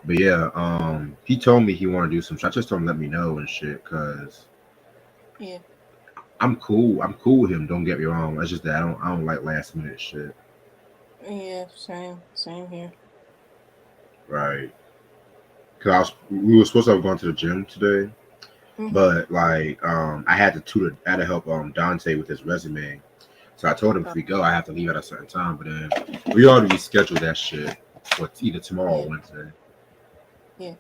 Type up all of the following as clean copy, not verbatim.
But yeah, he told me he want to do some shit. I just told him let me know and shit, cause Yeah. I'm cool. I'm cool with him. Don't get me wrong. It's just that I don't like last minute shit. Yeah. Same. Same here. Right. Cause we were supposed to have gone to the gym today, Mhm. but like I had to help Dante with his resume. So I told him if Oh, we go, I have to leave at a certain time. But then we already scheduled that shit for either tomorrow yeah. or Wednesday. Yeah.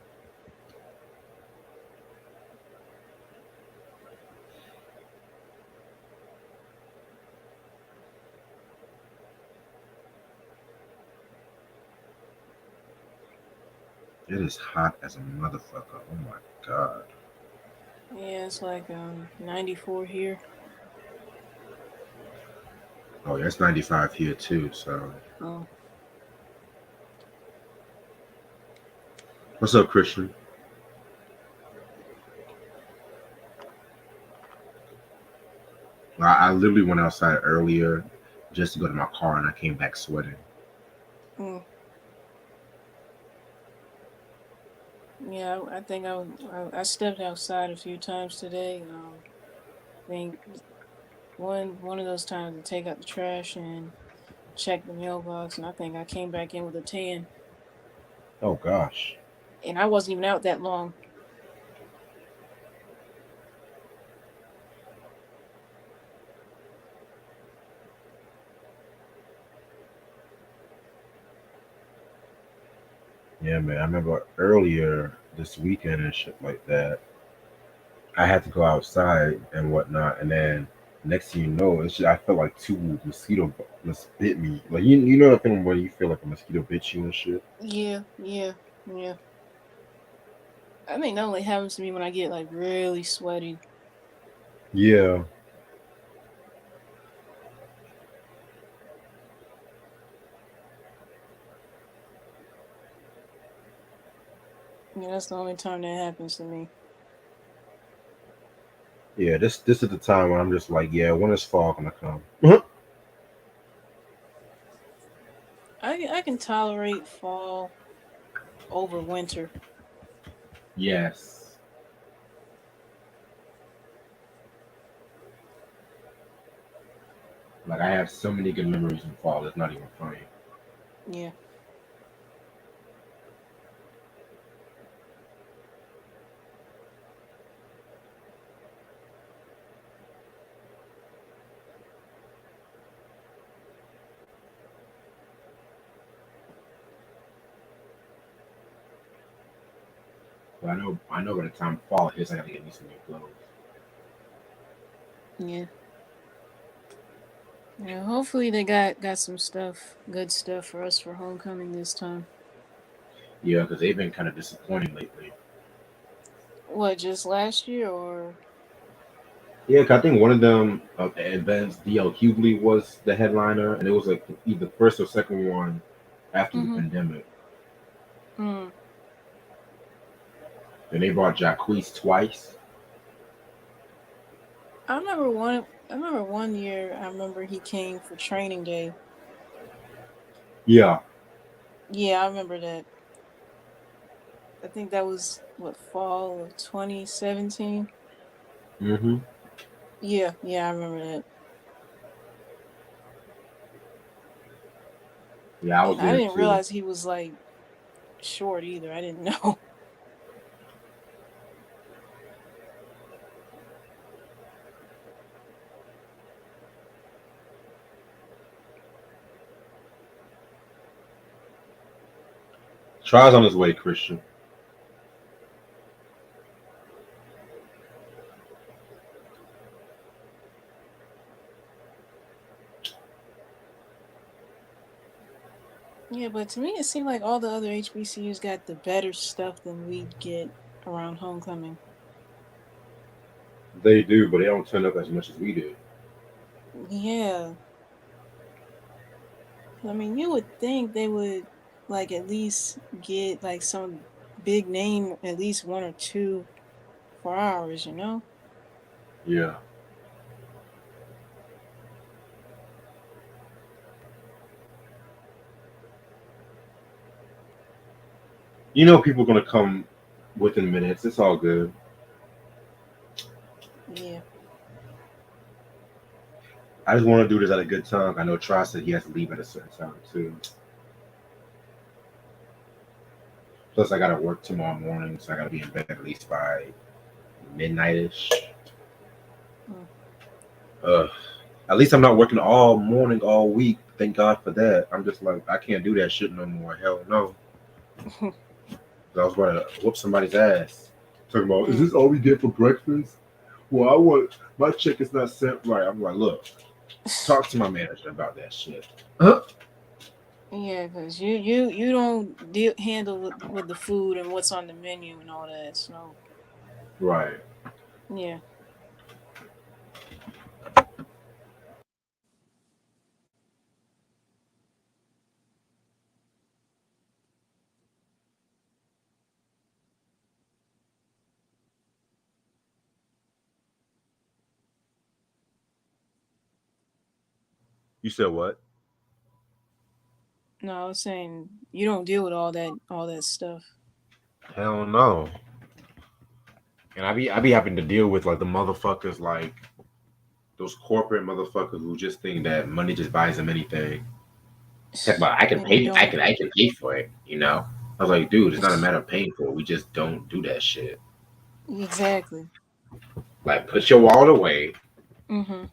It is hot as a motherfucker. Oh my god. Yeah. It's like 94 here. Oh yeah, it's 95 here too. So Oh. what's up, Christian? I literally went outside earlier just to go to my car, and I came back sweating. Mm. Yeah. I think I stepped outside a few times today. I think one of those times to take out the trash and check the mailbox, and I think I came back in with a tan, Oh gosh. and I wasn't even out that long. Yeah, man. I remember earlier this weekend and shit like that. I had to go outside and whatnot, and then next thing you know, it's just, I felt like two mosquito bit me. Like you know the feeling where you feel like a mosquito bit you and shit. Yeah, yeah, yeah. I think that only happens to me when I get like really sweaty. Yeah, Yeah, that's the only time that happens to me. yeah. This is the time when I'm just like, yeah, when is fall gonna come? I can tolerate fall over winter. Yes. Like I have so many good memories in fall. It's not even funny. Yeah. But I know by the time fall hits, I gotta get me some new clothes. Yeah. Yeah. Hopefully they got some stuff, good stuff for us for homecoming this time. Yeah, because they've been kind of disappointing lately. What, just last year or? Yeah, 'cause I think one of them events, DL Hughley was the headliner, and it was like either first or second one after the Mm-hmm. pandemic. Mm. Then they brought Jacquees twice. I remember one year. I remember he came for training day. Yeah. Yeah, I remember that. I think that was what, fall of 2017. Hmm. Yeah, yeah, I remember that. Yeah, I was And I there didn't too. realize he was like short either. I didn't know. Tries on his way, Christian. Yeah, but to me, it seemed like all the other HBCUs got the better stuff than we'd get around homecoming. They do, but they don't turn up as much as we do. Yeah, I mean, you would think they would like at least get like some big name, at least one or two for ours, you know? Yeah. You know, people gonna come within minutes. It's all good. Yeah. I just want to do this at a good time. I know Try said he has to leave at a certain time too. Plus, I gotta work tomorrow morning, so I gotta be in bed at least by midnightish. Mm. At least I'm not working all morning, all week. Thank God for that. I'm just like, I can't do that shit no more. Hell no. 'Cause I was going to whoop somebody's ass. Talking about, is Mm. this all we get for breakfast? Well, I want, my check is not sent right. I'm like, look, talk to my manager about that shit. Huh? Yeah, because you don't handle with the food and what's on the menu and all that. So Right. yeah. You said what? No, I was saying you don't deal with all that stuff. Hell no. And I be having to deal with like the motherfuckers like those corporate motherfuckers who just think that money just buys them anything. Talk about I can And you pay don't. I can pay for it, you know? I was like, dude, it's not a matter of paying for it. We just don't do that shit. Exactly. Like put your wallet away. Mhm.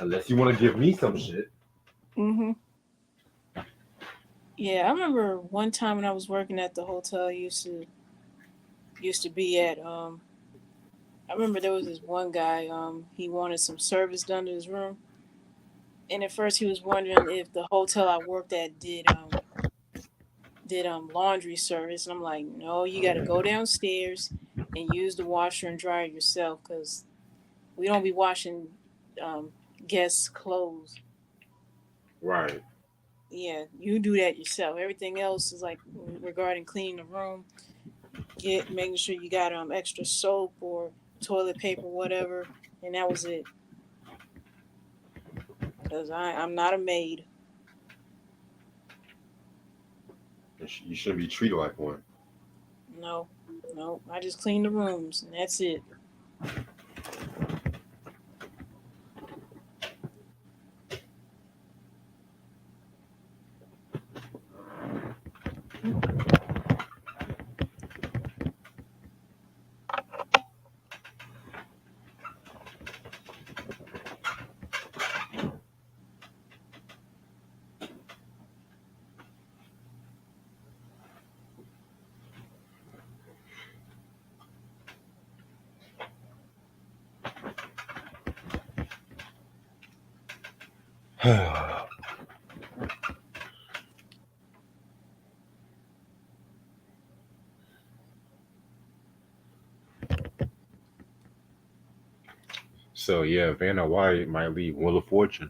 Unless you want to give me some shit. Mhm. Yeah, I remember one time when I was working at the hotel I used to be at. I remember there was this one guy. He wanted some service done to his room, and at first he was wondering if the hotel I worked at did laundry service, and I'm like, no, you got to go downstairs and use the washer and dryer yourself, because we don't be washing um, guests' clothes. Right. Yeah, you do that yourself. Everything else is like regarding cleaning the room, making sure you got extra soap or toilet paper, whatever, and that was it. Cause I'm not a maid. You shouldn't be treated like one. No, no, I just clean the rooms and that's it. So yeah, Vanna White might leave Wheel of Fortune.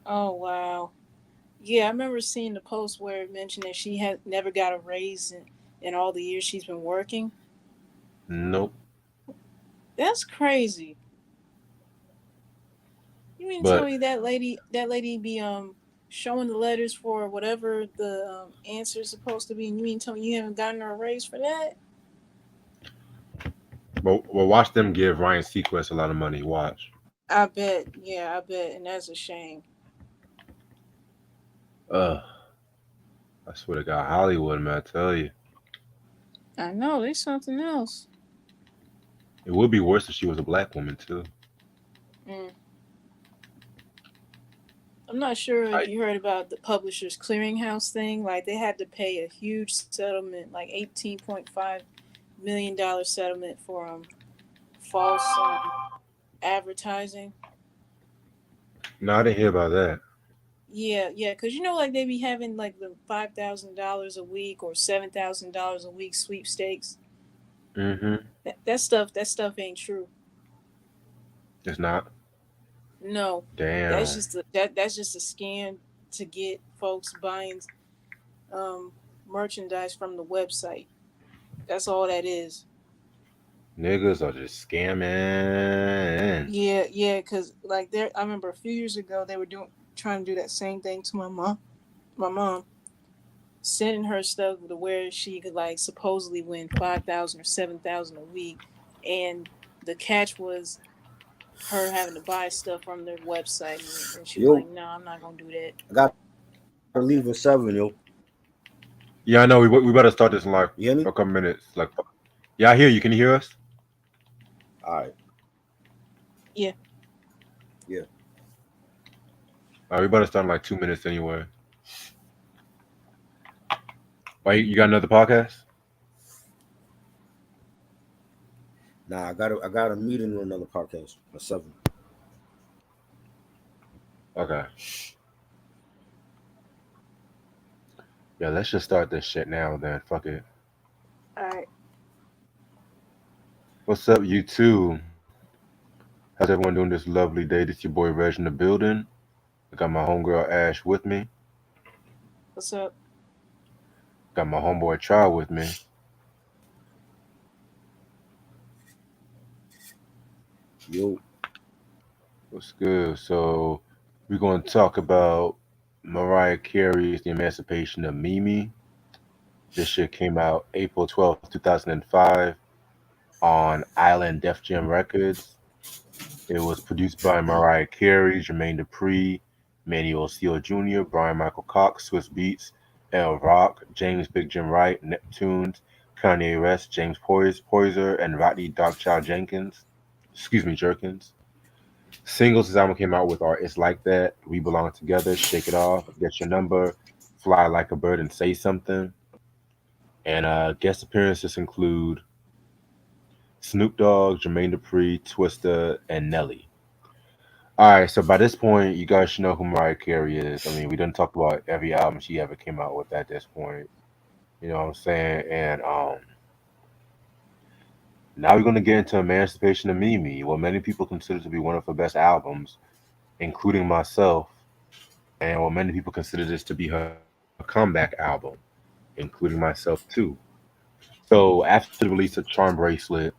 Oh wow. Yeah, I remember seeing the post where it mentioned that she had never got a raise in all the years she's been working. Nope. That's crazy. You mean to tell But me that lady be showing the letters for whatever the answer is supposed to be, and you mean to tell me you haven't gotten her a raise for that? well, watch them give Ryan Seacrest a lot of money. Watch. I bet. Yeah, I bet, and that's a shame. Uh, I swear to God, Hollywood, man, I tell you, I know there's something else. it would be worse if she was a black woman too. Mm. I'm not sure if I you heard about the Publishers Clearinghouse thing. Like they had to pay a huge settlement, like $18.5 million settlement for false advertising. no, I didn't hear about that. Yeah, yeah, because like they be having like the $5,000 a week or $7,000 a week sweepstakes. Mm-hmm. That stuff ain't true. It's not. No, that's Damn. just that's just a scam to get folks buying um merchandise from the website. That's all that is. Niggas are just scamming. Yeah, yeah, because like there, I remember a few years ago they were doing. trying to do that same thing to my mom. My mom sending her stuff to where she could like supposedly win 5,000 or 7,000 a week, and the catch was her having to buy stuff from their website, and she was like, Yo, "No, I'm not gonna do that." I gotta leave at 7, yo. Yeah, I know. We better start this in You like hear me? a couple minutes. Like, yeah, I hear you. Can you hear us? All right. Yeah. Yeah. We better start in like 2 minutes anyway. Why you got another podcast? Nah, I got a meeting with another podcast at 7. Okay. Yeah, let's just start this shit now. Then fuck it. All right. What's up, you two? How's everyone doing this lovely day? This your boy Reg in the building. I got my homegirl Ash with me. What's up? Got my homeboy Trial with me. Yo, What's good? So we're gonna talk about Mariah Carey's The Emancipation of Mimi. This shit came out April 12th, 2005 on Island Def Jam Records. It was produced by Mariah Carey, Jermaine Dupri, Manuel Seal Jr., Brian Michael Cox, Swiss Beats, L Rock, James Big Jim Wright, Neptunes, Kanye West, James Poyser, and Rodney Darkchild Jenkins. Excuse me, Jerkins. Singles this album came out with are It's Like That, We Belong Together, Shake It Off, Get Your Number, Fly Like a Bird and Say Something. And guest appearances include Snoop Dogg, Jermaine Dupri, Twista, and Nelly. All right, so by this point, you guys should know who Mariah Carey is. I mean, we done talked about every album she ever came out with at this point. You know what I'm saying? And now we're gonna get into Emancipation of Mimi, what many people consider to be one of her best albums, including myself, and what many people consider this to be her comeback album, including myself too. So after the release of Charm Bracelet,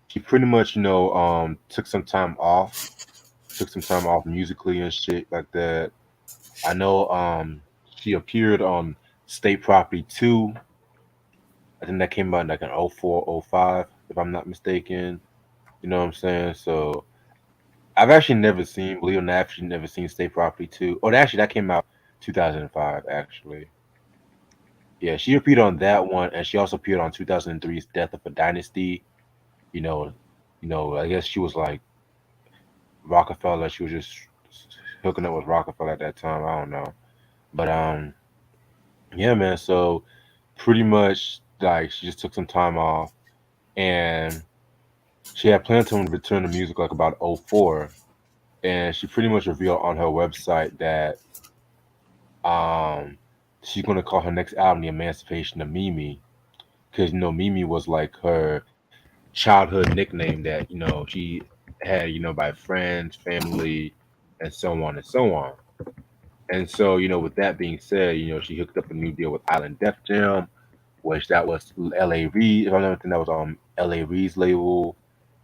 she pretty much, took some time off musically and shit like that. I know she appeared on State Property 2. I think that came out in like an 04, 05, if I'm not mistaken. You know what I'm saying? So I've actually never seen, believe it or not, I've actually never seen State Property 2. Oh, actually, that came out 2005, actually. Yeah, she appeared on that one, and she also appeared on 2003's Death of a Dynasty. You know, I guess she was like Rockefeller. She was just hooking up with Rockefeller at that time. I don't know, but yeah, man. So pretty much like she just took some time off, and she had planned to return to music like about '04, and she pretty much revealed on her website that um she's gonna call her next album The Emancipation of Mimi, because Mimi was like her childhood nickname that she had by friends, family, and so on and so on. And so with that being said, she hooked up a new deal with Island Def Jam, which that was L.A. Reid. If I'm not mistaken, that was on L.A. Reid's label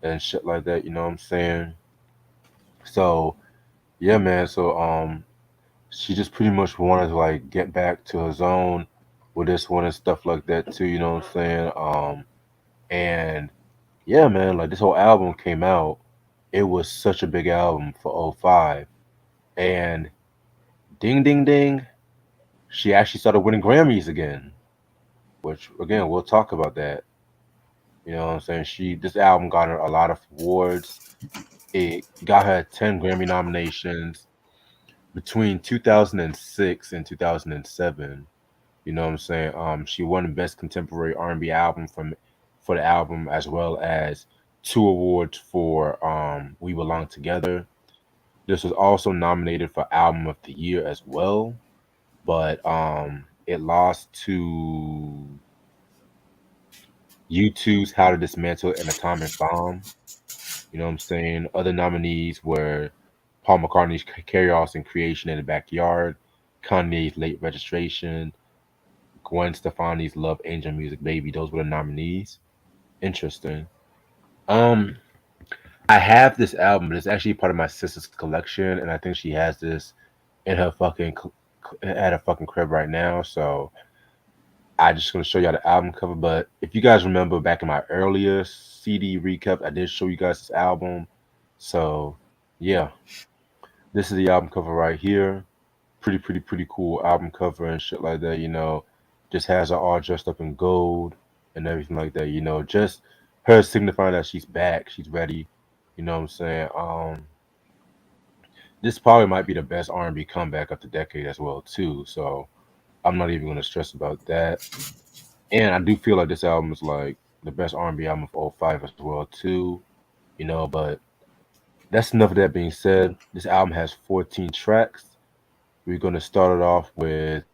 and shit like that. You know what I'm saying? So yeah, man. So she just pretty much wanted to like get back to her zone with this one and stuff like that too. You know what I'm saying? And yeah, man, like this whole album came out. It was such a big album for '05, and ding, ding, ding, she actually started winning Grammys again. Which again, we'll talk about that. You know what I'm saying? This album got her a lot of awards. It got her 10 Grammy nominations between 2006 and 2007. You know what I'm saying? She won Best Contemporary R&B Album for the album, as well as 2 awards for We Belong Together. This was also nominated for Album of the Year as well, but it lost to U2's How to Dismantle an Atomic Bomb. You know what I'm saying? Other nominees were Paul McCartney's Chaos and Creation in the Backyard, Kanye's Late Registration, Gwen Stefani's Love Angel Music Baby. Those were the nominees. Interesting. Um, I have this album, but it's actually part of my sister's collection, and I think she has this in her fucking at her fucking crib right now. So I just gonna show y'all the album cover. But if you guys remember back in my earlier CD recap, I did show you guys this album. So yeah, this is the album cover right here. Pretty cool album cover and shit like that. Just has her all dressed up in gold and everything like that. Just her signifying that she's back, she's ready. You know what I'm saying? This probably might be the best R&B comeback of the decade as well too. So I'm not even gonna stress about that. And I do feel like this album is like the best R&B album of '05 as well too. But that's enough of that being said. This album has 14 tracks. We're gonna start it off with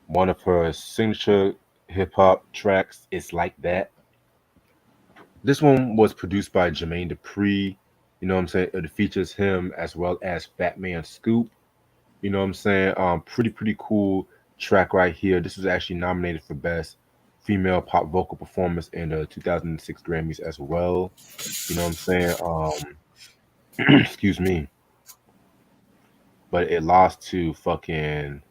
one of her signature hip hop tracks. It's Like That. This one was produced by Jermaine Dupri. You know what I'm saying? It features him as well as Fat Man Scoop. You know what I'm saying? Pretty cool track right here. This was actually nominated for best female pop vocal performance in the 2006 Grammys as well. You know what I'm saying? Excuse me, but it lost to fucking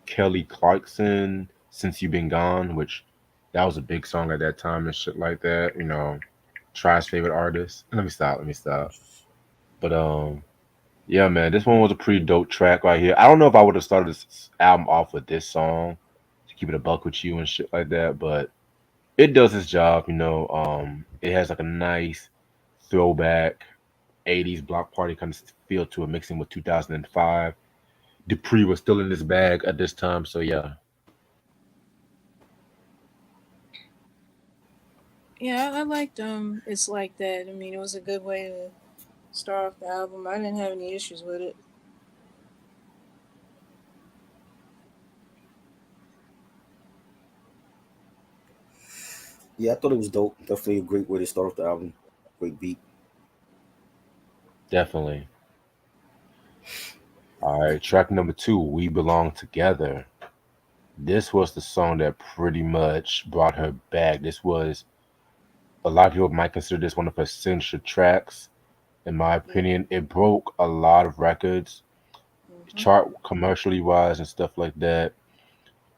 Kelly Clarkson, Since You've Been Gone, which that was a big song at that time and shit like that. Try's favorite artist. Let me stop. But yeah, man, this one was a pretty dope track right here. I don't know if I would have started this album off with this song to keep it a buck with you and shit like that, but it does its job. It has like a nice throwback 80s block party kind of feel to it, mixing with 2005. Dupree was still in his bag at this time, so yeah. Yeah, I liked It's Like That. I mean, it was a good way to start off the album. I didn't have any issues with it. Yeah, I thought it was dope. Definitely a great way to start off the album. Great beat. Definitely. All right, track number two, We Belong Together. This was the song that pretty much brought her back. This was, a lot of people might consider this one of her signature tracks. In my Yeah. opinion, it broke a lot of records, Mhm. chart commercially wise and stuff like that.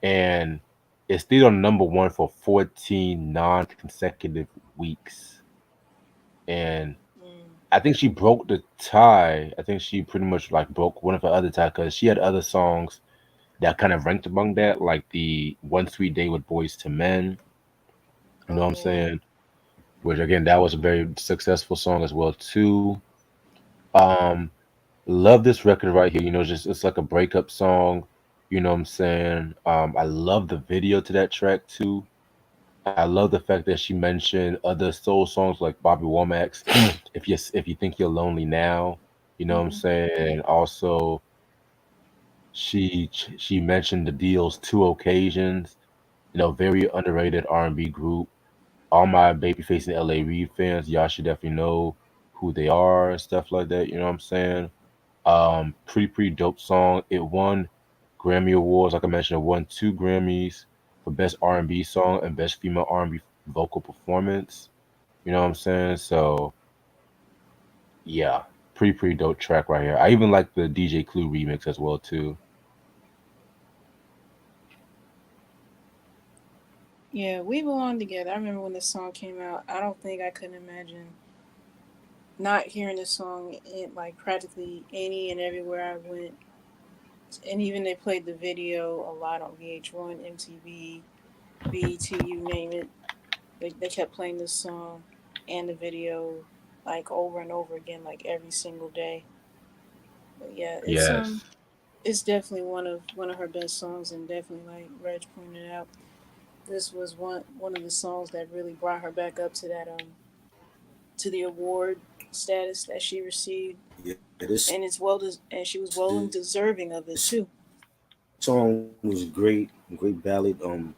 And it stayed on number one for 14 non consecutive weeks. And Mm. I think she broke the tie. I think she pretty much like broke one of her other ties because she had other songs that kind of ranked among that, like the One Sweet Day with Boys to Men. You know Oh what I'm yeah. saying? Which again, that was a very successful song as well too. Um, love this record right here. Just it's like a breakup song. You know what I'm saying? I love the video to that track too. I love the fact that she mentioned other soul songs like Bobby Womack's "If You Think You're Lonely Now." You know what I'm Mhm. saying? And also she mentioned the Deal's Two Occasions. Very underrated R&B group. All my Babyface and LA Reid fans, y'all should definitely know who they are and stuff like that. You know what I'm saying? Pretty dope song. It won Grammy awards, like I mentioned. It won 2 Grammys for best R&B song and best female R&B vocal performance. You know what I'm saying? So yeah, pretty dope track right here. I even like the DJ Clue remix as well too. Yeah, we belong together. I remember when this song came out. I don't think I could imagine not hearing this song in like practically any and everywhere I went. And even they played the video a lot on VH1, MTV, BET, you name it. They kept playing this song and the video like over and over again, like every single day. But yeah, Yes, it's definitely one of her best songs, and definitely like Reg pointed out, this was one of the songs that really brought her back up to that to the award status that she received, Yeah, this and and she was well and this deserving of it too. song was great, great ballad. Um,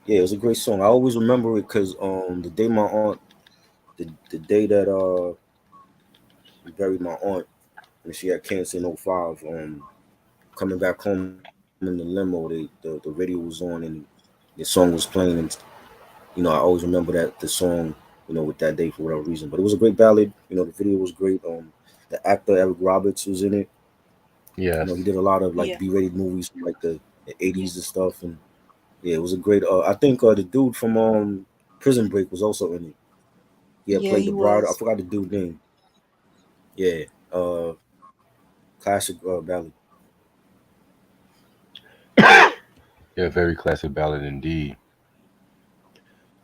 yeah, it was a great song. I always remember it because the day my aunt, the day that we buried my aunt when she had cancer in '05. Coming back home in the limo, the radio was on and the song was playing, and I always remember that the song, with that day for whatever reason. But it was a great ballad. The video was great. The actor Eric Roberts was in it. He Yes. did a lot of like Yeah, B-rated movies from like the yeah, 80s and stuff. And yeah, it was a great. I think the dude from Prison Break was also in it. He had yeah. played He the bride. I was. forgot the dude name. Yeah, uh, classic ballad. Yeah, very classic ballad indeed.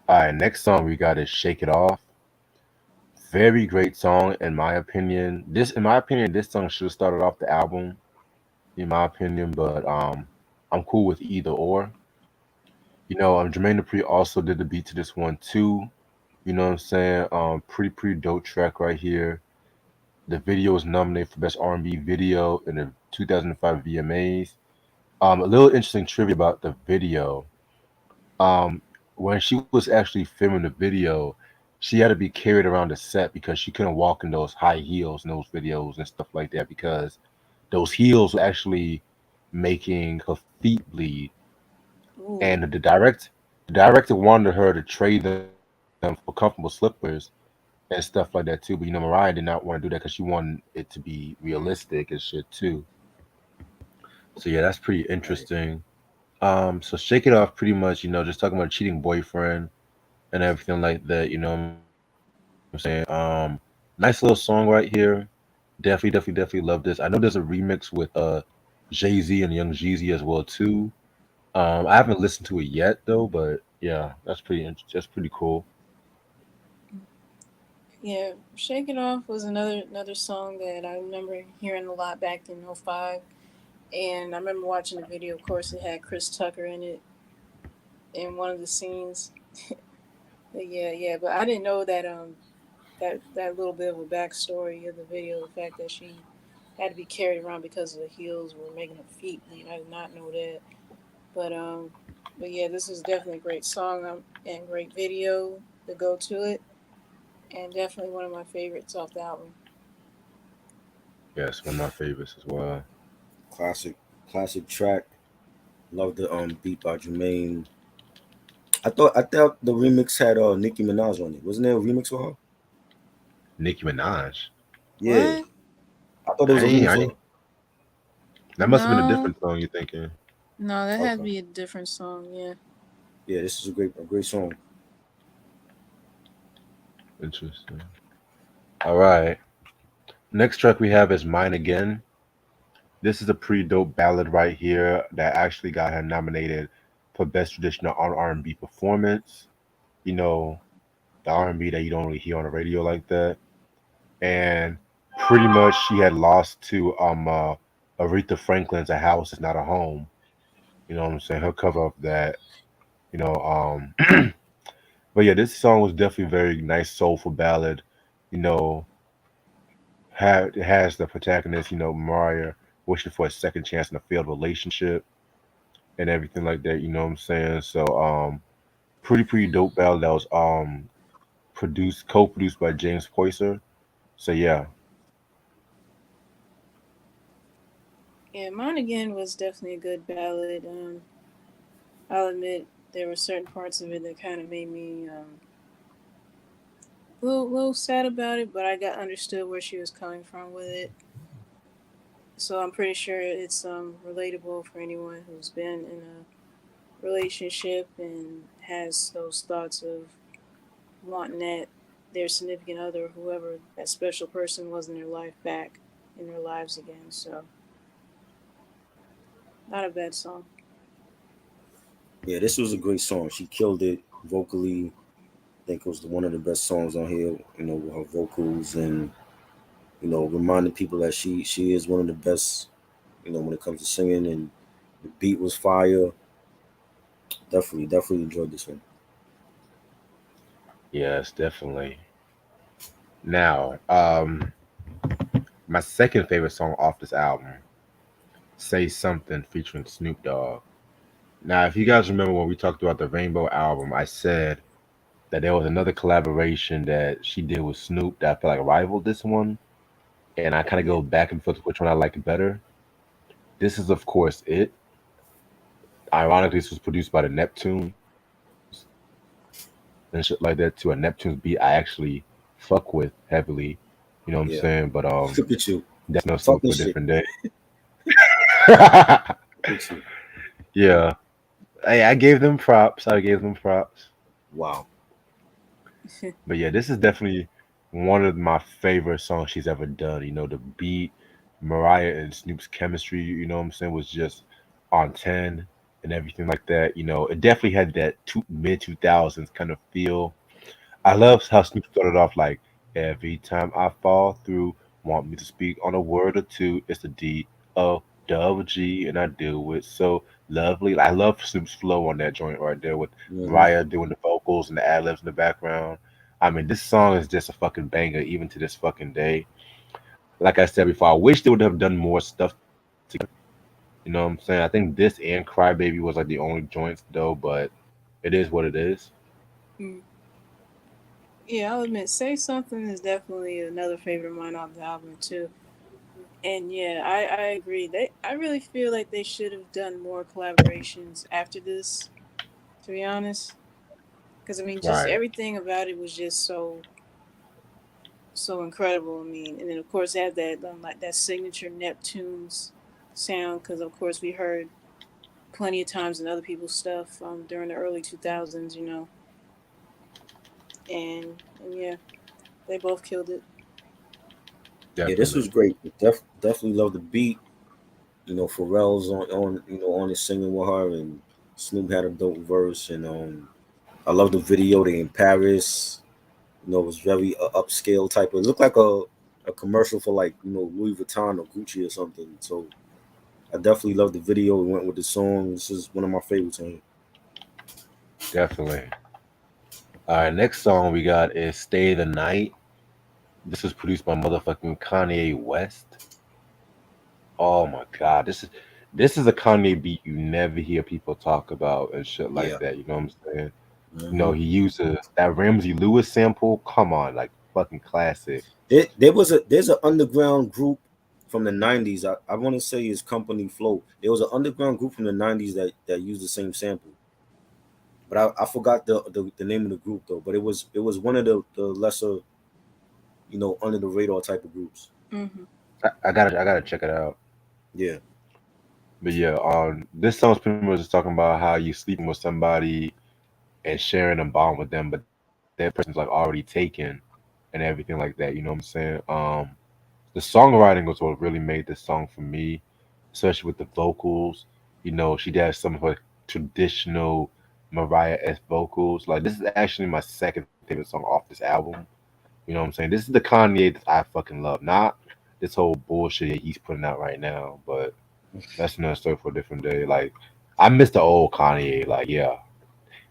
All right, next song we got is "Shake It Off." Very great song in my opinion. In my opinion, this song should have started off the album, in my opinion. But I'm cool with either or. Jermaine Dupri also did the beat to this one too. You know what I'm saying? Pretty dope track right here. The video was nominated for Best R&B Video in the 2005 VMAs. A little interesting trivia about the video. Um, when she was actually filming the video, she had to be carried around the set because she couldn't walk in those high heels in those videos and stuff like that because those heels were actually making her feet bleed. Ooh. And the director wanted her to trade them for comfortable slippers and stuff like that too. But Mariah did not want to do that because she wanted it to be realistic and shit too. So yeah, that's pretty Right. interesting. So Shake It Off pretty much, just talking about a cheating boyfriend and everything like that, you know what I'm saying? Nice little song right here. Definitely love this. I know there's a remix with Jay-Z and Young Jeezy as well too. I haven't listened to it yet though, but yeah, that's pretty cool. Yeah, "Shake It Off" was another song that I remember hearing a lot back in '05, and I remember watching the video. Of course, it had Chris Tucker in it in one of the scenes. But yeah, yeah, but I didn't know that that little bit of a backstory of the video, the fact that she had to be carried around because the heels were making her feet bleed. I did not know that. But but yeah, this is definitely a great song, and great video to go to it, and definitely one of my favorites off the album. Yes, one of my favorites as well. Classic, classic track. Love the beat by Jermaine. I thought the remix had Nicki Minaj on it. Wasn't there a remix for her? Nicki Minaj. Yeah, What? I thought there was a remix I for ain't, her. that must have been a No, different song you're thinking. no, that had to Okay. be a different song. Yeah. Yeah, this is a great song. Interesting. All right. Next track we have is Mine Again. This is a pretty dope ballad right here that actually got her nominated for Best Traditional R&B Performance. You know, the R&B that you don't really hear on the radio like that. And pretty much she had lost to Aretha Franklin's "A House Is Not a Home." You know what I'm saying? Her cover of that. You know, but yeah, this song was definitely very nice, soulful ballad. You know, it has the protagonist, Mariah wishing for a second chance in a failed relationship and everything like that. You know what I'm saying? So, pretty dope ballad that was co-produced by James Poyser. So yeah, Yeah, Mine Again was definitely a good ballad. I'll admit there were certain parts of it that kind of made me a little sad about it, but I got understood where she was coming from with it. So I'm pretty sure it's relatable for anyone who's been in a relationship and has those thoughts of wanting that their significant other, whoever that special person was in their life, back in their lives again. So not a bad song. Yeah, this was a great song. She killed it vocally. I think it was one of the best songs on here. With her vocals and reminding people that she is one of the best. When it comes to singing, and the beat was fire. Definitely enjoyed this one. yes, definitely. Now, my second favorite song off this album, "Say Something" featuring Snoop Dogg. Now, if you guys remember when we talked about the Rainbow album, I said that there was another collaboration that she did with Snoop that I feel like rivaled this one, and I kind of Yeah. go back and forth which one I like better. This is, of course, it. Ironically, this was produced by the Neptunes. and shit like that to a Neptune's beat I actually fuck with heavily. You know what I'm Yeah. saying? But Look at you. that's no story Fucking for a shit. different day. Look at you. Yeah. Hey, I gave them props. I gave them props. Wow. But yeah, this is definitely one of my favorite songs she's ever done. You know, the beat, Mariah and Snoop's chemistry, you know what I'm saying, was just on 10 and everything like that. You know, it definitely had that mid 2000s kind of feel. I Hmm. love how Snoop started off like, every time I fall through, want me to speak on a word or two, it's a D-O-double-G, and I do it so lovely. I love Snoop's flow on that joint right there with Hmm. Mariah doing the vocals and the ad libs in the background. I mean, this song is just a fucking banger, even to this fucking day. Like I said before, I wish they would have done more stuff together. You know what I'm saying? I think this and Crybaby was like the only joints though, but it is what it is. Mm. Yeah, I'll admit, Say Something is definitely another favorite of mine off the album too. And yeah, I agree. I really feel like they should have done more collaborations after this, to be honest. Because I mean, just Right. everything about it was just so incredible. I mean, and then of course they had that like that signature Neptunes sound. Because of course we heard plenty of times in other people's stuff during the early 2000s, you know. And yeah, they both killed it. Yeah, this was Definitely. great. Definitely love the beat. You know, Pharrell's on it singing with her, and Snoop had a dope verse, and I love the video. They in Paris. You know, it was very upscale type. It looked like a commercial for like Louis Vuitton or Gucci or something. So I definitely love the video. We went with the song. This is one of my favorites on here. Definitely. All right, next song we got is Stay the Night. This was produced by motherfucking Kanye West. Oh my god, this is a Kanye beat you never hear people talk about and shit like Yeah. that. You know what I'm saying? You know, Hmm. he uses that Ramsey Lewis sample. Come on, like fucking classic. There's an underground group from the '90s. I want to say it's Company Flow. There was an underground group from the '90s that used the same sample, but I forgot the name of the group though. But it was one of the lesser under the radar type of groups. Hmm. I gotta check it out. Yeah. But yeah, this song's pretty much just talking about how you sleeping with somebody and sharing a bond with them, but that person's like already taken and everything like that. You know what I'm saying? The songwriting was what really made this song for me, especially with the vocals. You know, she does some of her traditional Mariah-esque vocals. Like this is actually my second favorite song off this album. You know what I'm saying? This is the Kanye that I fucking love, not this whole bullshit he's putting out right now. But that's another story for a different day. Like I miss the old Kanye. Like yeah,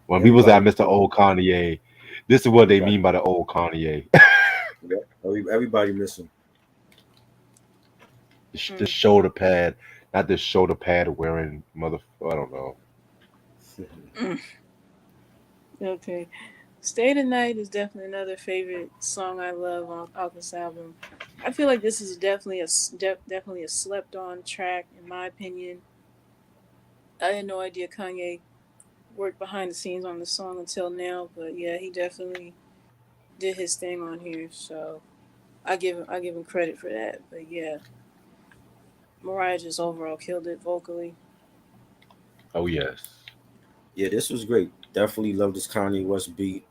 when people say I Everybody, miss the old Kanye, this is what they everybody, mean by the old Kanye. yeah, everybody missing. The shoulder pad, not the shoulder pad wearing mother. I don't know. Mm. Okay. Stay the Night is definitely another favorite song I love off this album. I feel like this is definitely definitely a slept on track in my opinion. I had no idea Kanye worked behind the scenes on the song until now, but yeah, he definitely did his thing on here. So I give him credit for that. But yeah, Mariah just overall killed it vocally. Oh yes, Yeah, this was great. Definitely love this Kanye West beat.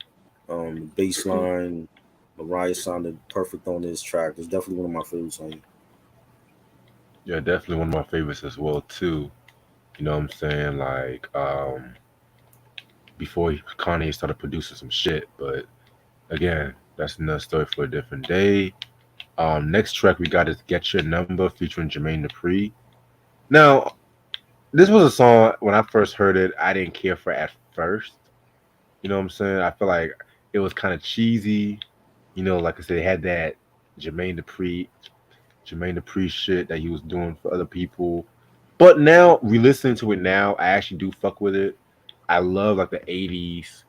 The bass line, Mariah sounded perfect on this track. It's definitely one of my favorites on you. yeah, definitely one of my favorites as well too. You know what I'm saying? Like before Kanye started producing some shit, but again, that's another story for a different day. Next track we got is "Get Your Number" featuring Jermaine Dupri. Now, this was a song when I first heard it, I didn't care for at first. You know what I'm saying? I feel like it was kind of cheesy. You know, like I said, it had that Jermaine Dupri, Jermaine Dupri shit that he was doing for other people. But now, re-listening to it now, I actually do fuck with it. I love like the '80s,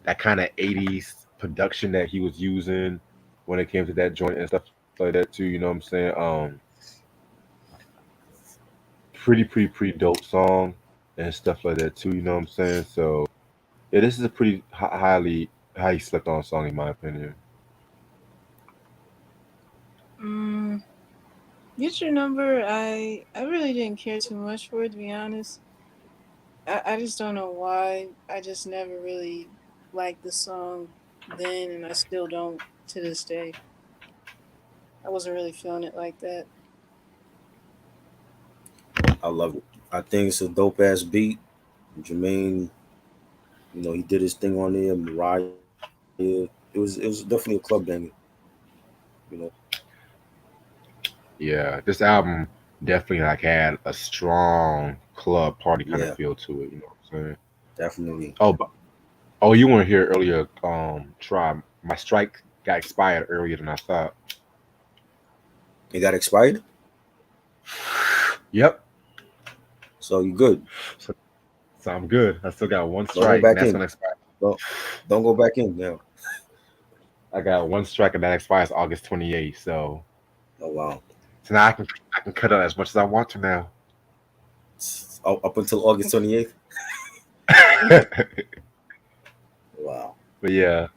that kind of '80s production that he was using when it came to that joint and stuff like that too. You know what I'm saying? Pretty dope song and stuff like that too. You know what I'm saying? So yeah, this is a pretty highly How you slept on a song, in my opinion. Mm, Get Your Number. I really didn't care too much for it, to be honest. I just don't know why. I just never really liked the song then, and I still don't to this day. I wasn't really feeling it like that. I love it. I think it's a dope ass beat. Jermaine, he did his thing on there. Mariah, it was definitely a club banger. You know, Yeah, this album definitely like had a strong club party kind of yeah, feel to it. You know what I'm saying? definitely. Oh, oh, you weren't here earlier. Try my strike got expired earlier than I thought. It got expired, Yep. so you good. So, so I'm good. I still got one Don't go strike, and back that's in. gonna expire. Don't don't go back in now. I got one strike, and that expires August 28th. Oh wow. So now I can cut out as much as I want to now. Up until August 28th. But Wow. yeah,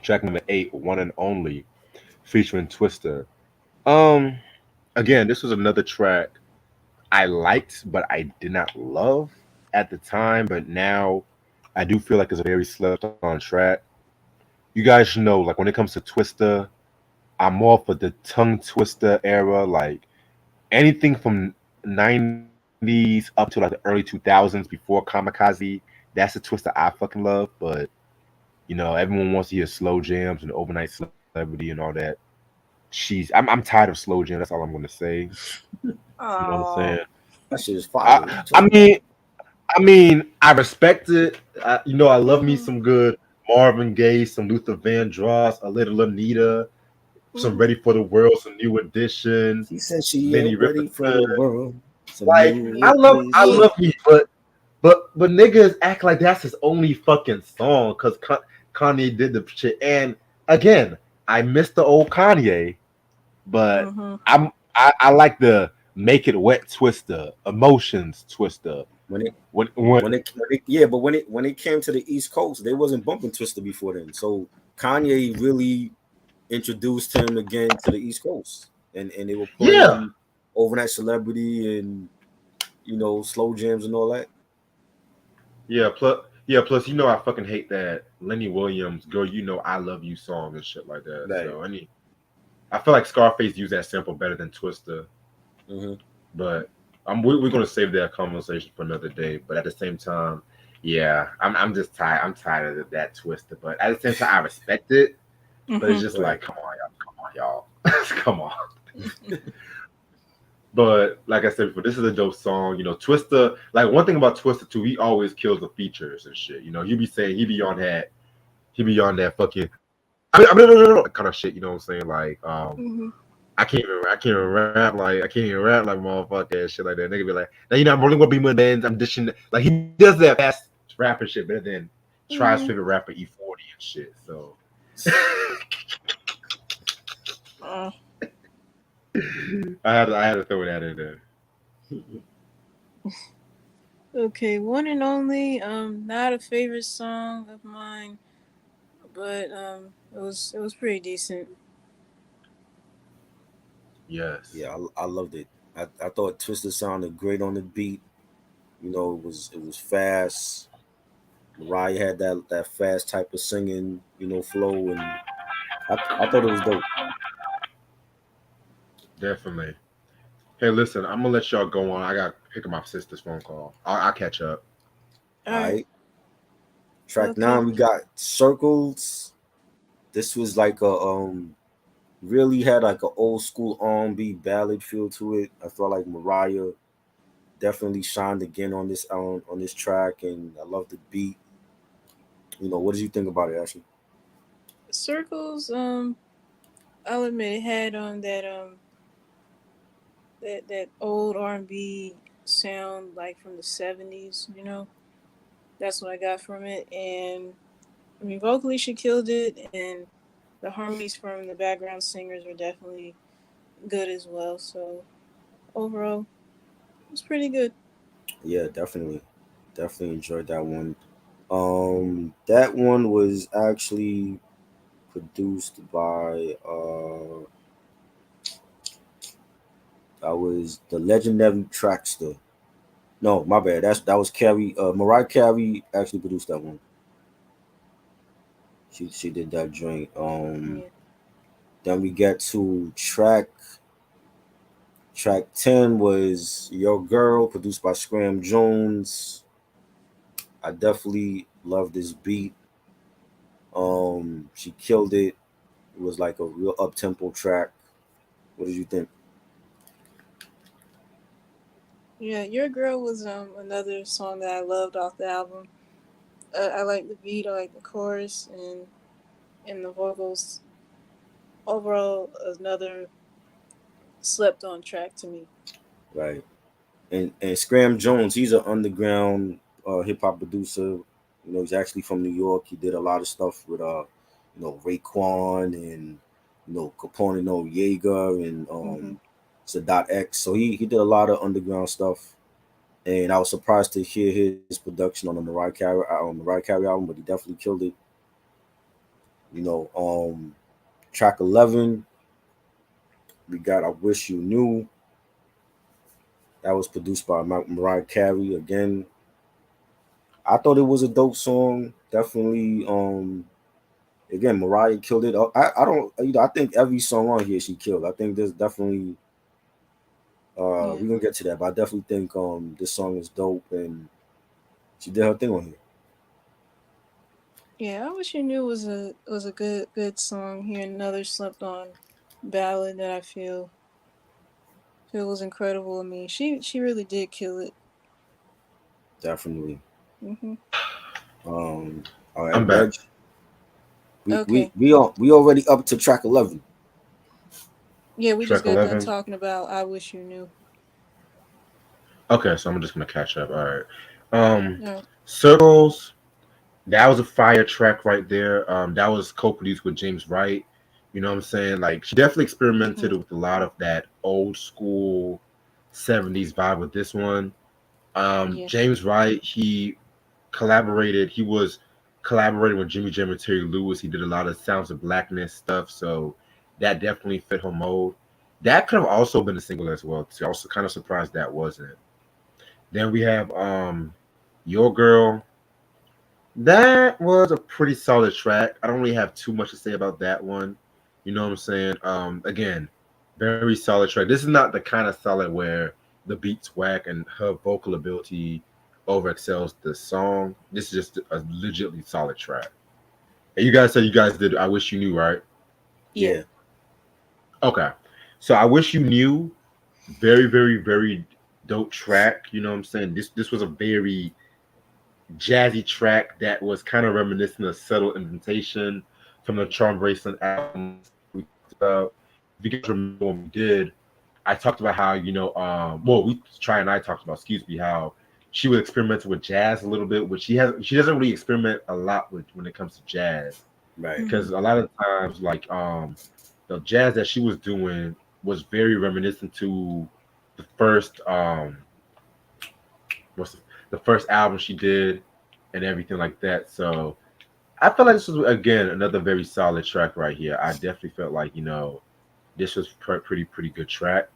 track number 8, One and Only, featuring Twister. Um, Again, this was another track I liked, but I did not love at the time. But now I do feel like it's a very slept on track. You guys should know, like when it comes to Twister, I'm more for the tongue twister era, like anything from '90s up to like the early 2000s before Kamikaze. That's the Twister I fucking love. But everyone wants to hear slow jams and overnight celebrity and all that. I'm tired of slow jam. That's all I'm gonna say. You know what I'm saying? Oh. That shit is I fire. What you I talking about? mean I respect it. I love me Mm-hmm. some good Marvin Gaye, some Luther Vandross, a little Anita, some Mm-hmm. Ready for the World, some New Edition, She said she Lenny ain't ready for Riperton. the world. Some Like new I Yeah. edition. love me, but niggas act like that's his only fucking song because Kanye did the shit. And again, I miss the old Kanye, but Mm-hmm. I like the Make It Wet Twister, Emotions Twister. When it When yeah, but when it came to the East Coast, they wasn't bumping Twister before then. So Kanye really introduced him again to the East Coast, and they were yeah. playing Overnight Celebrity and slow jams and all that. Yeah, plus I fucking hate that Lenny Williams "Girl You Know I Love You" song and shit like that. Right. So I feel like Scarface used that sample better than Twista, Hmm. but we're gonna save that conversation for another day. But at the same time, yeah, I'm just tired. I'm tired of that Twista. But at the same time, I respect it. But it's Mm-hmm. just Right. like, come on, y'all, come on. But like I said before, this is a dope song. Twista. Like one thing about Twista too, he always kills the features and shit. He be saying he be on that fucking kind of shit. You know what I'm saying? Like Mm-hmm. I can't even rap like I can't even rap like motherfucker and shit like that. Nigga be like, now I'm rolling gonna be my bands. I'm dishing like he does that fast rapping shit better than Try's Mm-hmm. favorite rapper E40 and shit. So Uh, I had to throw that in there. okay, One and Only. Not a favorite song of mine, but it was pretty decent. Yes, Yeah, I loved it. I thought Twister sounded great on the beat. It was fast. Mariah had that fast type of singing, flow, and I thought it was dope. definitely. Hey, listen, I'm gonna let y'all go on. I got to pick up my sister's phone call. I'll catch up. All All right. right. Track Okay. 9, we got Circles. This was like a really had like a old school R&B ballad feel to it. I felt like Mariah definitely shined again on this track, and I love the beat. What did you think about it, Ashley? Circles. I'll admit it had that old R&B sound like from the '70s. That's what I got from it, and I mean vocally she killed it, and the harmonies from the background singers were definitely good as well. So overall, it was pretty good. Yeah, definitely enjoyed that one. That one was actually produced by that was the legendary Trackster. No, my bad. That was Carey. Mariah Carey actually produced that one. She did that joint. Yeah. Then we get to track 10 was Your Girl, produced by Scram Jones. I definitely love this beat. She killed it. It was like a real up tempo track. What did you think? Yeah, Your Girl was another song that I loved off the album. I like the beat, I like the chorus, and the vocals. Overall, another slept on track to me. Right. And Scram Jones, he's an underground hip hop producer. You know, he's actually from New York. He did a lot of stuff with Raekwon and Capone No Yeager and Hmm. Sadat X. So he did a lot of underground stuff. And I was surprised to hear his production on the Mariah Carey album, but he definitely killed it. You know, track 11, we got I Wish You Knew. That was produced by Mariah Carey again. I thought it was a dope song. Definitely. Again, Mariah killed it. I don't. I think every song on here she killed. I think there's definitely. Yeah. We're gonna get to that, but I definitely think this song is dope and she did her thing on here. Yeah, I Wish You Knew was a good song. Here another slept on ballad that I feel was incredible. I mean, she really did kill it. Definitely. Hmm. Um. All right, I'm back. Reg. Okay. We already up to track 11. Yeah, we just Track got done 11. talking about I Wish You Knew. Okay, so I'm just gonna catch up. All right. Um, No. Circles. That was a fire track right there. That was co-produced with James Wright. You know what I'm saying? Like she definitely experimented Hmm. with a lot of that old school '70s vibe with this one. Yeah. James Wright, he collaborated. He was collaborating with Jimmy Jam and Terry Lewis. He did a lot of Sounds of Blackness stuff, so that definitely fit her mold. That could have also been a single as well. Too. I was kind of surprised that wasn't. Then we have Your Girl. That was a pretty solid track. I don't really have too much to say about that one. You know what I'm saying? Again, very solid track. This is not the kind of solid where the beat's whack and her vocal ability over excels the song. This is just a legitimately solid track. And you guys said you guys did I Wish You Knew, right? Yeah. Yeah, Okay. So I Wish You Knew, very, very, very dope track. You know what I'm saying? This was a very jazzy track that was kind of reminiscent of Subtle Invitation from the Charm Bracelet album we talked about. If you guys remember when we did, I talked about how, well, we try and I talked about, excuse me, how she was experimenting with jazz a little bit, which she doesn't really experiment a lot with when it comes to jazz. right, Hmm. Because a lot of times, like the jazz that she was doing was very reminiscent to the first what's the first album she did and everything like that. So I felt like this was again another very solid track right here. I definitely felt like this was pretty good track.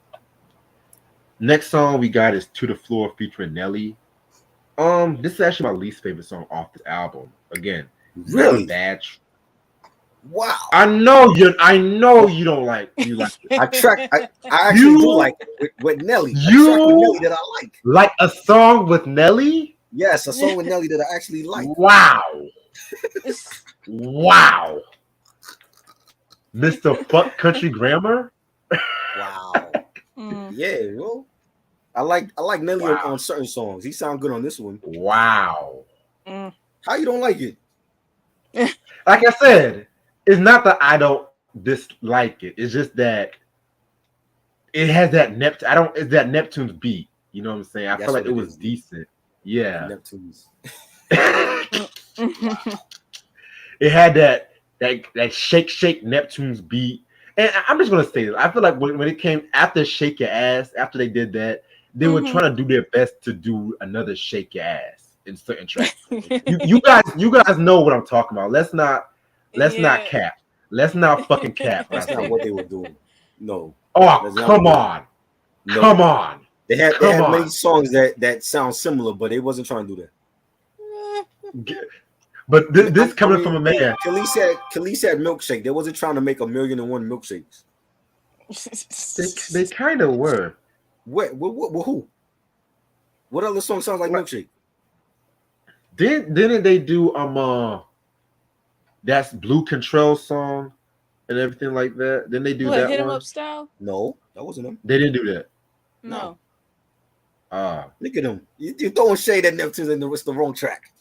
Next song we got is To the Floor featuring Nelly. This is actually my least favorite song off this album. Again, not a really. bad. Wow. I know you don't like it. I actually do You like it with Nelly. A track with Nelly you that I like. like a song with Nelly? Yes, a song with Nelly that I actually like. Wow, wow, Mr. Fuck Country Grammar. Wow. Mm. Yeah, well, I like Nelly Wow, on certain songs. He sound good on this one. wow. Mm. How you don't like it? Like I said, it's not that I don't dislike it. It's just that it has that Neptune. I don't. It's that Neptune's beat. You know what I'm saying? I feel That's like what it it was is. decent. The Yeah. Neptunes. Mm. It had that shake Neptune's beat. And I'm just gonna say this. I feel like when it came after Shake Your Ass, after they did that, they were Mhm. trying to do their best to do another Shake Your Ass. in certain tracks. You guys know what I'm talking about. Let's not Yeah. cap. Let's not fucking cap when I That's not say what that. they were doing. No, Oh, that's not what come they. on. Come No, on. they Come had many on. songs that sound similar, but they wasn't trying to do that. G- But this I coming mean, from a man. Khalees had milkshake. They wasn't trying to make 1,000,001 milkshakes. They kind of were. Who? What other song sounds like Like, milkshake? didn't they do that's Blue Control song and everything like that? Didn't they do What, that hit 'em up one? style? No, that wasn't them. They didn't do that. No, No. Ah. look at them. You throwing shade at Neptunes and it's the wrong track.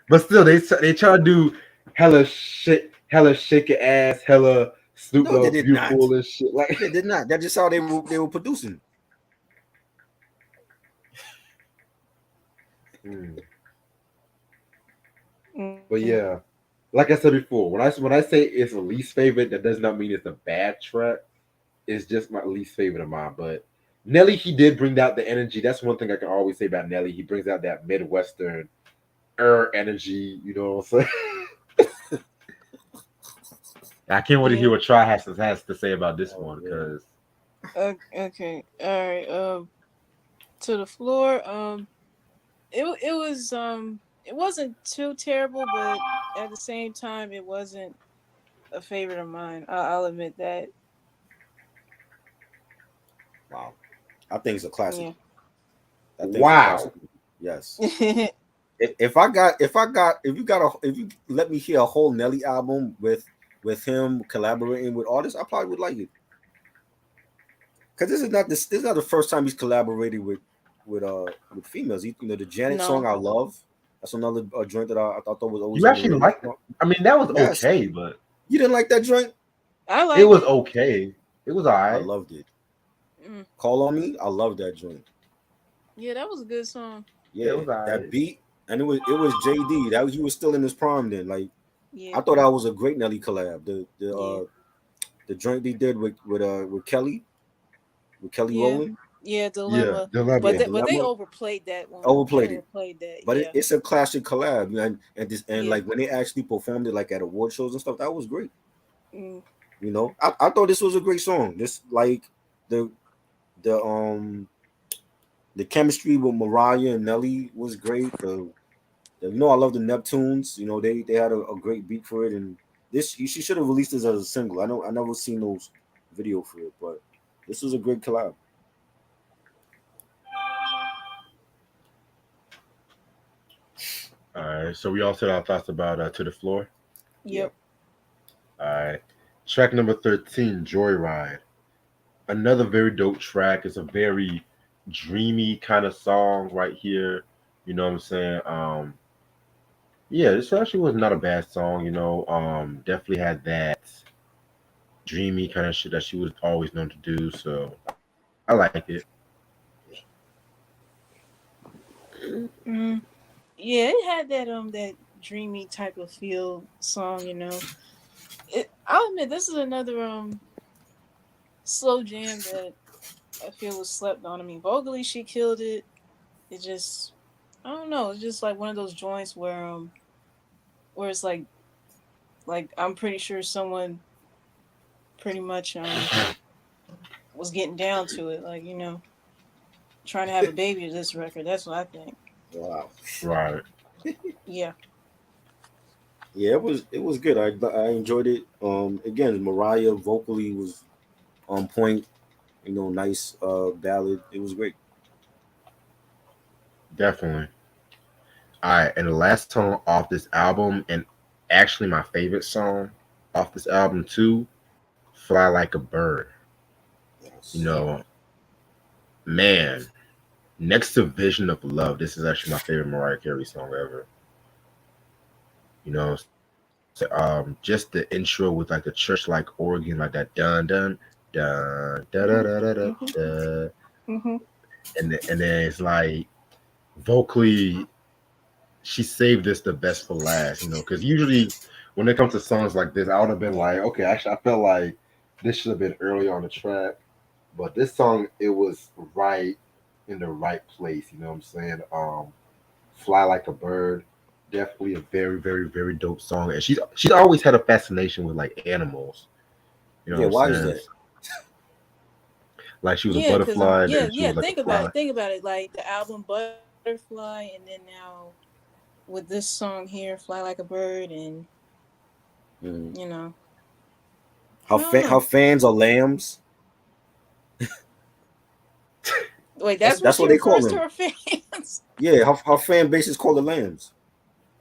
But still, they try to do hella shake your ass, hella Snoop No, they Dogg did not. beautiful and shit. Like, They did not. That's just how they were producing. hmm. But Mm. yeah, like I said before, when I say it's a least favorite, that does not mean it's a bad track. It's just my least favorite of mine. But Nelly, he did bring out the energy. That's one thing I can always say about Nelly. He brings out that Midwestern energy. You know what I'm saying? I can't wait to hear Yeah. what Try has to say about this Oh one yeah. because Okay. All right. To the floor. It was it wasn't too terrible, but at the same time, it wasn't a favorite of mine. I'll admit that. Wow. I think it's a classic. Yeah. That thing's a wow. classic. Yes. If you let me hear a whole Nelly album with him collaborating with artists, I probably would like it. Because this is not the first time he's collaborated with females. The Janet song No, I love. That's another joint that I thought was always You actually underrated. liked it. I mean, that was Yes, okay, but you didn't like that joint? I it liked was it. okay. It was I alright. loved it. Mm. Call on Me, I love that joint. Yeah, that was a good song. It Yeah, was that alright. beat, and it was JD. That he was still in his prime then. Like I Yeah. thought that was a great Nelly collab. Yeah. The joint they did with Kelly Yeah. Rowland. Yeah. Yeah, Dilemma. Yeah, dilemma. But they Dilemma. overplayed that one. They Overplayed it, overplayed that. but Yeah. it's a classic collab. And Yeah. like when they actually performed it like at award shows and stuff, that was great. Mm. I thought this was a great song. This like the the um the chemistry with Mariah and Nelly was great. I love the Neptunes. They had a great beat for it, and she should have released this as a single. I never seen those video for it, but this was a great collab. Alright, so we all said our thoughts about To the Floor. Yeah, Yep. Alright. Track number 13, Joyride. Another very dope track. It's a very dreamy kind of song right here. You know what I'm saying? Yeah, this actually was not a bad song, definitely had that dreamy kind of shit that she was always known to do. So I like it. Mm. Yeah, it had that dreamy type of feel song. I'll admit this is another slow jam that I feel was slept on. I mean, vocally she killed it. It just I don't know. It's just like one of those joints where it's like I'm pretty sure someone pretty much was getting down to it. Like trying to have a baby to this record. That's what I think. wow. Right. Yeah. Yeah, it was good. I enjoyed it. Again, Mariah vocally was on point. Nice ballad. It was great. Definitely. All right, and the last song off this album, and actually my favorite song off this album too, "Fly Like a Bird." You Yes. Yeah. know, man, next to "Vision of Love," this is actually my favorite Mariah Carey song ever. Just the intro with like the church-like organ, like that dun dun dun da da Mhm. da da da, Mhm. da. Mhm. And then it's like vocally she saved this the best for last, because usually when it comes to songs like this, I would have been like, okay, actually, I felt like this should have been early on the track, but this song it was right in the right place. You know what I'm saying? Fly Like a Bird. Definitely a very, very, very dope song. And she's always had a fascination with like animals. You know what Yeah, I'm why is saying? that? Like she was a Yeah, cause butterfly and yeah, then she yeah. was like a fly. Think about it. Like the album Butterfly, and then now with this song here, Fly Like a Bird, and Mm. you know, I don't How know. fans are lambs. Wait, that's what That's she what they call refers to them. her fans. Yeah, her fan base is called the lambs.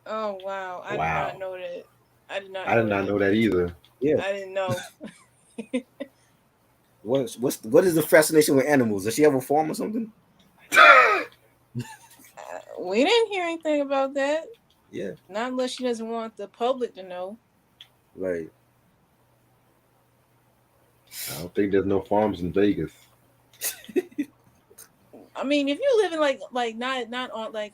Oh wow, I did not Wow. know that. I did not I did know not that. know that either. Yeah. I didn't know. What is the fascination with animals? Does she have a farm or something? We didn't hear anything about that. Yeah. Not unless she doesn't want the public to know. Right. I don't think there's no farms in Vegas. I mean, if you live in like not on like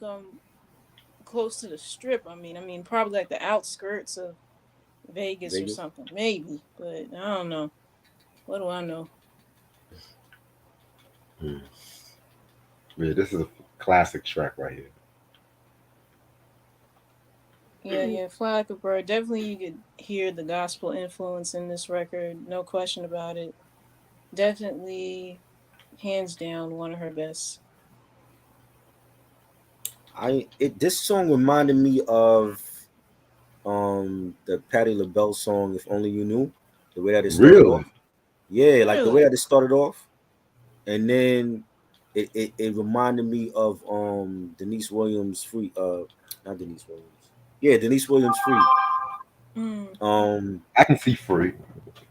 close to the strip, I mean probably like the outskirts of Vegas or Vegas. something, maybe. But I don't know. What do I know? Hmm. Yeah, this is a classic track right here. Yeah, yeah. Fly Like a Bird. Definitely, you could hear the gospel influence in this record. No question about it. Definitely, hands down, one of her best. This song reminded me of the Patti LaBelle song "If Only You Knew," the way that it started Really? off. Yeah, like the way Really? that it started off, and then it reminded me of Denise Williams Free. Not Denise Williams. Yeah, Denise Williams Free. Mm. Um, I can see free.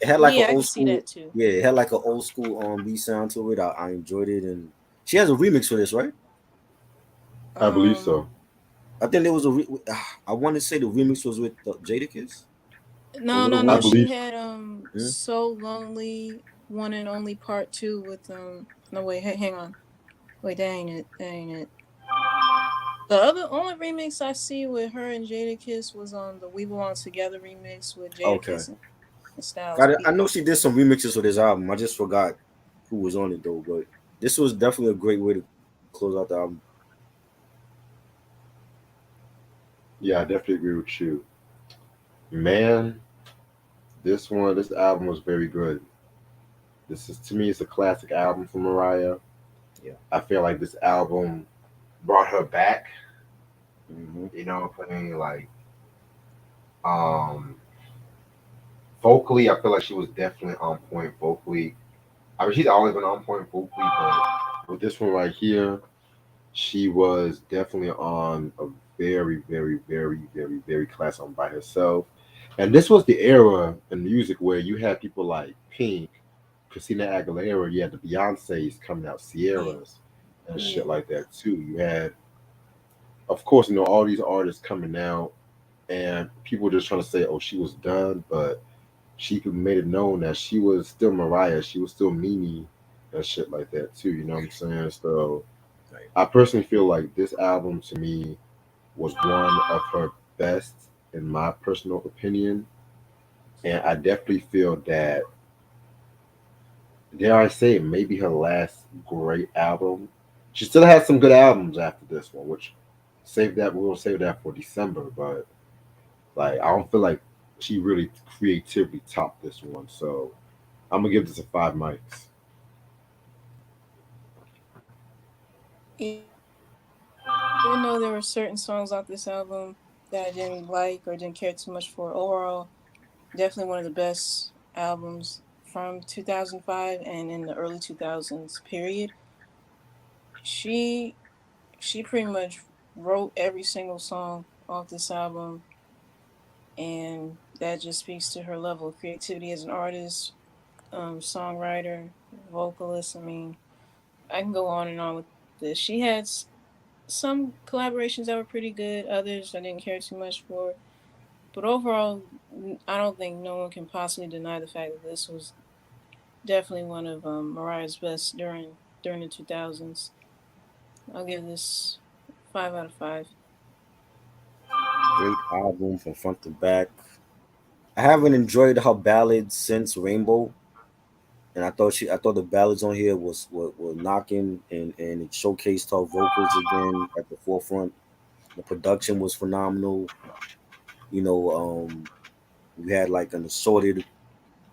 it had like an Yeah, I old can see school. that too. Yeah, it had like an old school beat sound to it. I enjoyed it, and she has a remix for this, right? I believe Um, so. I think there was I want to say the remix was with Jadakiss or no, Little no, I no. Wayne. She believe had Hmm? so lonely, one and only part two with No wait, hang on. Wait, that ain't it. That ain't it. The other only remix I see with her and Jadakiss was on the We Belong Together remix with Okay. Jadakiss and Styles I P. know she did some remixes for this album. I just forgot who was on it though. But this was definitely a great way to close out the album. yeah, I definitely agree with you. Man, this album was very good. This is to me it's a classic album for Mariah. Yeah. I feel like this album brought her back, Hmm. you know what I mean? Like um vocally I feel like she was definitely on point vocally. I mean she's always been on point vocally, but with this one right here, she was definitely on a very, very, very, very, very class on by herself. And this was the era in music where you had people like Pink, Christina Aguilera, you had the Beyonces coming out, Yeah, Sierras, and shit yeah. like that too. You had, of course, all these artists coming out, and people just trying to say, "Oh, she was done," but she made it known that she was still Mariah, she was still Mimi, and shit like that too. You know what I'm saying? So Right. I personally feel like this album to me was one of her best in my personal opinion. And I definitely feel that, dare I say, it may be her last great album. She still has some good albums after this one, which save that we'll save that for December. But like I don't feel like she really creatively topped this one. So I'm gonna give this a 5 mics. Even though there were certain songs off this album that I didn't like or didn't care too much for, overall, definitely one of the best albums from 2005 and in the early 2000s period. She she pretty much wrote every single song off this album, and that just speaks to her level of creativity as an artist, songwriter, vocalist. I mean, I can go on and on with this. She had some collaborations that were pretty good, others I didn't care too much for. But overall, I don't think no one can possibly deny the fact that this was definitely one of Mariah's best during the 2000s. I'll give this 5 out of 5. Great album from front to back. I haven't enjoyed her ballads since Rainbow, and I thought the ballads on here were knocking, and it showcased her vocals again at the forefront. The production was phenomenal. You know, you had like an assorted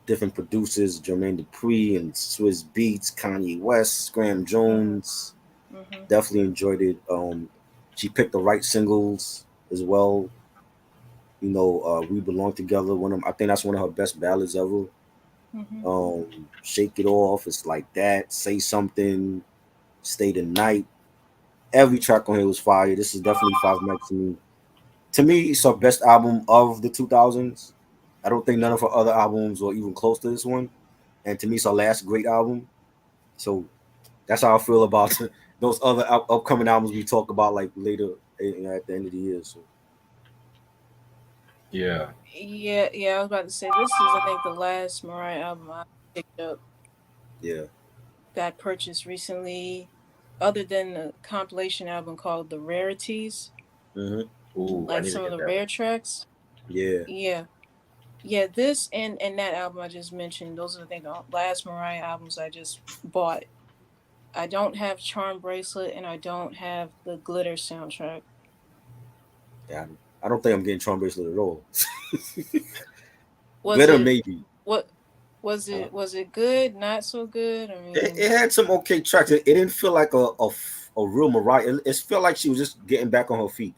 different producers, Jermaine Dupri and Swiss Beats, Kanye West, Graham Mhm. Jones. Mhm. Definitely enjoyed it. She picked the right singles as well. You know, "We Belong Together." I think that's one of her best ballads ever. Mhm. "Shake It Off," it's like that. "Say Something," "Stay the Night." Every track on here was fire. This is definitely five Max to me. To me, it's her best album of the 2000s. I don't think none of her other albums were even close to this one. And to me, it's her last great album. So that's how I feel about those other upcoming albums we talk about like later, at the end of the year. So Yeah. Yeah, yeah. I was about to say this is, I think, the last Mariah album I picked up yeah. that I purchased recently, other than the compilation album called The Rarities, Hmm. Ooh, I like need to some of get the that one. rare tracks. Yeah. Yeah, yeah. This and that album I just mentioned. Those are, I think, the last Mariah albums I just bought. I don't have Charm Bracelet and I don't have the Glitter soundtrack. Yeah. I don't think I'm getting Tron Bracelet at all. Was Glitter it maybe. what was Uh, it was it good? Not so good? I mean, it had some okay tracks. It didn't feel like a real Mariah. It felt like she was just getting back on her feet.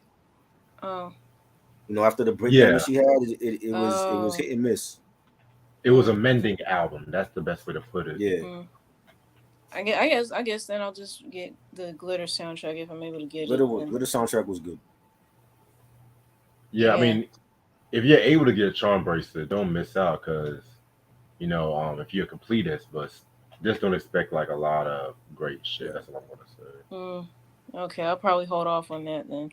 oh, You know, after the breakdown that Yeah, she had, it was oh, hit and miss. it was a mm, mending album. That's the best way to put it. Yeah. mm. I guess then I'll just get the Glitter soundtrack if I'm able to get it. And Glitter soundtrack was good. Yeah, I yeah, mean, if you're able to get a charm bracelet, don't miss out because if you're a completist, but just don't expect like a lot of great shit. Yeah. That's what I'm gonna say. mm, okay, I'll probably hold off on that then.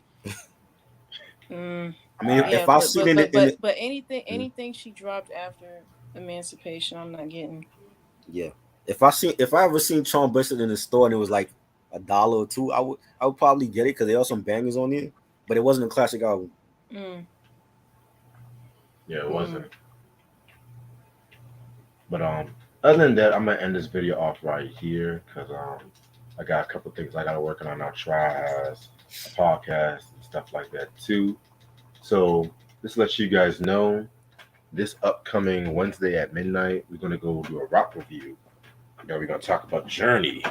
Mm, I mean, yeah, if I see it but mm, anything she dropped after Emancipation, I'm not getting. yeah, if I ever seen Charm Bracelet in the store and it was like $1 or two, I would probably get it because there are some bangers on there, but it wasn't a classic album. Mm, Yeah, it wasn't. mm. But other than that, I'm gonna end this video off right here because I got a couple things I gotta work on. I'll try as a podcast and stuff like that too. So just to let you guys know, this upcoming Wednesday at midnight, we're gonna go do a rock review. We're gonna talk about Journey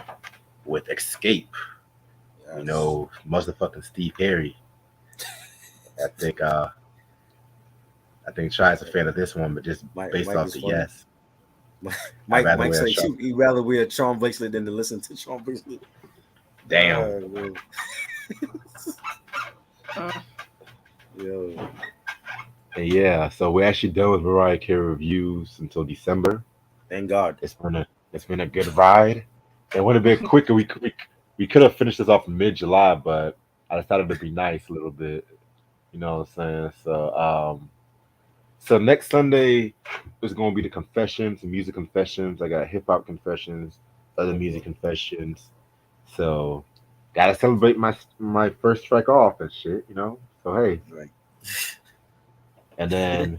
with Escape. Yes, Motherfucking Steve Harry. I think I think Shy's a fan of this one, but just based Mike off is the funny. yes, I'd Mike rather Mike wear a said sharp. he'd rather wear a Charm Bracelet than to listen to Charm Bracelet. Damn. Man. Uh, Yo, And yeah, so we're actually done with Mariah Carey reviews until December. thank God. It's been a good ride. It would have been quicker. We could have finished this off in mid July, but I decided to be nice a little bit. You know what I'm saying? So next Sunday is going to be the confessions, the music confessions. I got hip hop confessions, other Oh boy. music confessions. So gotta celebrate my first track off and shit. So hey, Right. and then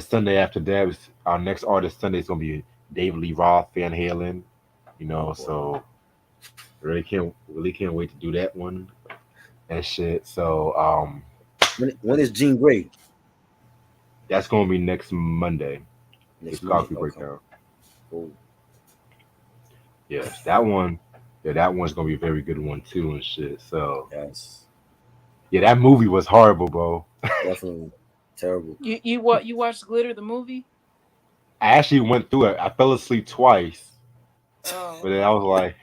Sunday after that was our next artist. Sunday is gonna be David Lee Roth, Van Halen. Oh boy. So really can't wait to do that one and shit. So When is Jean Grey? that's gonna be next Monday. Next Monday. Discography Okay. breakdown. Cool. Yes, that one. Yeah, that one's gonna be a very good one too and shit. So Yes. yeah, that movie was horrible, bro. Definitely. Terrible. you watched Glitter the movie? I actually went through it. I fell asleep twice, Oh, but then I okay. was like,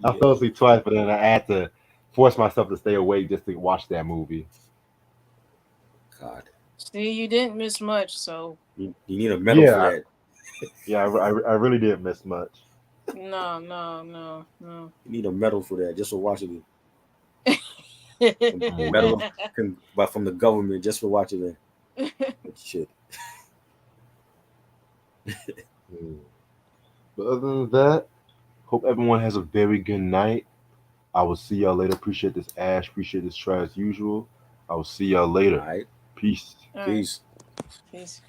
I fell Yeah. asleep twice, but then I had to force myself to stay awake just to watch that movie. God. See, you didn't miss much, so You need a medal for Yeah, that. yeah, I really didn't miss much. no, no, no, no. You need a medal for that just for watching it. I'm A waiting. medal but from the government just for watching it. But shit. Hmm. But other than that, hope everyone has a very good night. I will see y'all later. Appreciate this Ash. Appreciate this try as usual. I will see y'all later. All right. Peace. All right, Peace. peace.